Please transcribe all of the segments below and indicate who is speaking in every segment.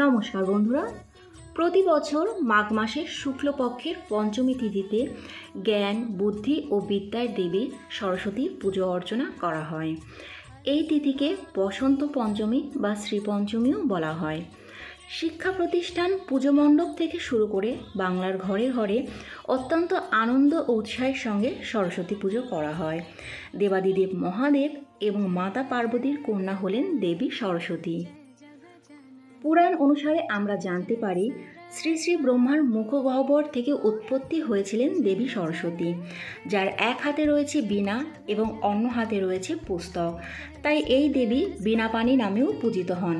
Speaker 1: নমস্কার বন্ধুরা, প্রতি বছর মাঘ মাসের শুক্লপক্ষের পঞ্চমী তিথিতে জ্ঞান, বুদ্ধি ও বিদ্যার দেবী সরস্বতীর পুজো অর্চনা করা হয়। এই তিথিকে বসন্ত পঞ্চমী বা শ্রীপঞ্চমীও বলা হয়। শিক্ষা প্রতিষ্ঠান, পুজো মণ্ডপ থেকে শুরু করে বাংলার ঘরে ঘরে অত্যন্ত আনন্দ ও উৎসাহের সঙ্গে সরস্বতী পুজো করা হয়। দেবাদিদেব মহাদেব এবং মাতা পার্বতীর কন্যা হলেন দেবী সরস্বতী। পুরাণ অনুসারে আমরা জানতে পারি, শ্রী শ্রী ব্রহ্মার মুখগহ্বর থেকে উৎপত্তি হয়েছিলেন দেবী সরস্বতী, যার এক হাতে রয়েছে বীণা এবং অন্য হাতে রয়েছে পুস্তক। তাই এই দেবী বীণাপাণি নামেও পূজিত হন।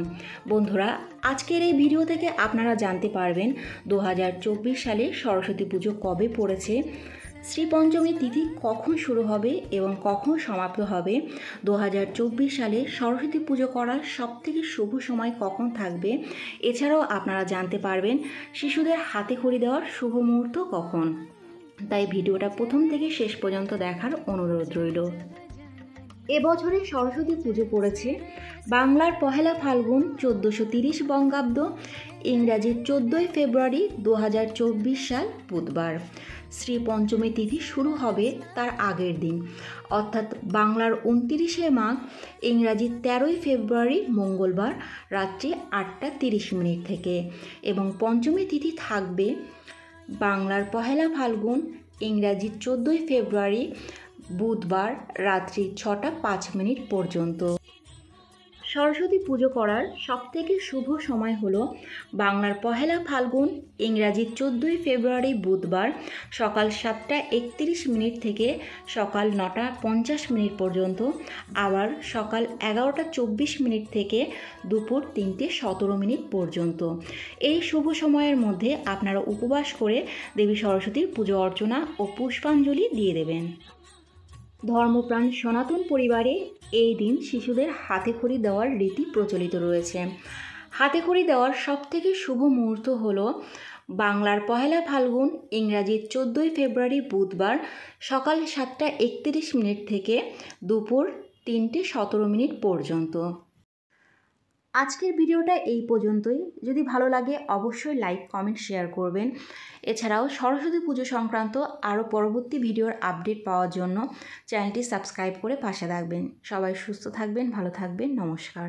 Speaker 1: বন্ধুরা, আজকের এই ভিডিও থেকে আপনারা জানতে পারবেন 2024 সালে সরস্বতী পুজো কবে পড়েছে, শ্রীপঞ্চমী তিথি কখন শুরু হবে এবং কখন সমাপ্ত হবে, 2024 সালে সরস্বতী পুজো করার সবথেকে শুভ সময় কখন থাকবে। এছাড়াও আপনারা জানতে পারবেন শিশুদের হাতে খড়ি দেওয়ার শুভ মুহূর্ত কখন। তাই ভিডিওটা প্রথম থেকে শেষ পর্যন্ত দেখার অনুরোধ রইল। এবছরে সরস্বতী পুজো পড়েছে বাংলার পহেলা ফাল্গুন 1430 বঙ্গাব্দ, ইংরাজির 14 ফেব্রুয়ারি 2024 সাল বুধবার। শ্রীপঞ্চমী তিথি শুরু হবে তার আগের দিন, অর্থাৎ বাংলার 29শে মাঘ, ইংরাজির 13 ফেব্রুয়ারি মঙ্গলবার রাত্রি 8:30 থেকে, এবং পঞ্চমী তিথি থাকবে বাংলার পহেলা ফাল্গুন, ইংরাজির 14 ফেব্রুয়ারি বুধবার রাত্রি 6:05 পর্যন্ত। সরস্বতী পুজো করার সবথেকে শুভ সময় হলো বাংলার পহেলা ফাল্গুন, ইংরাজির 14 ফেব্রুয়ারি বুধবার সকাল 7:31 থেকে সকাল 9:50 পর্যন্ত, আবার সকাল 11:24 থেকে দুপুর 3:17 পর্যন্ত। এই শুভ সময়ের মধ্যে আপনারা উপবাস করে দেবী সরস্বতীর পুজো অর্চনা ও পুষ্পাঞ্জলি দিয়ে দেবেন। ধর্মপ্রাণ সনাতন পরিবারে এই দিন শিশুদের হাতে খড়ি দেওয়ার রীতি প্রচলিত রয়েছে। হাতে খড়ি দেওয়ার সবথেকে শুভ মুহূর্ত হল বাংলার পহেলা ফাল্গুন, ইংরাজির 14 ফেব্রুয়ারি বুধবার সকাল 7:31 থেকে দুপুর 3:17 পর্যন্ত। আজকের ভিডিওটা এই পর্যন্তই। যদি ভালো লাগে অবশ্যই লাইক, কমেন্ট, শেয়ার করবেন। এছাড়াও সরস্বতী পুজো সংক্রান্ত আরও পরবর্তী ভিডিওর আপডেট পাওয়ার জন্য চ্যানেলটি সাবস্ক্রাইব করে পাশে থাকবেন। সবাই সুস্থ থাকবেন, ভালো থাকবেন। নমস্কার।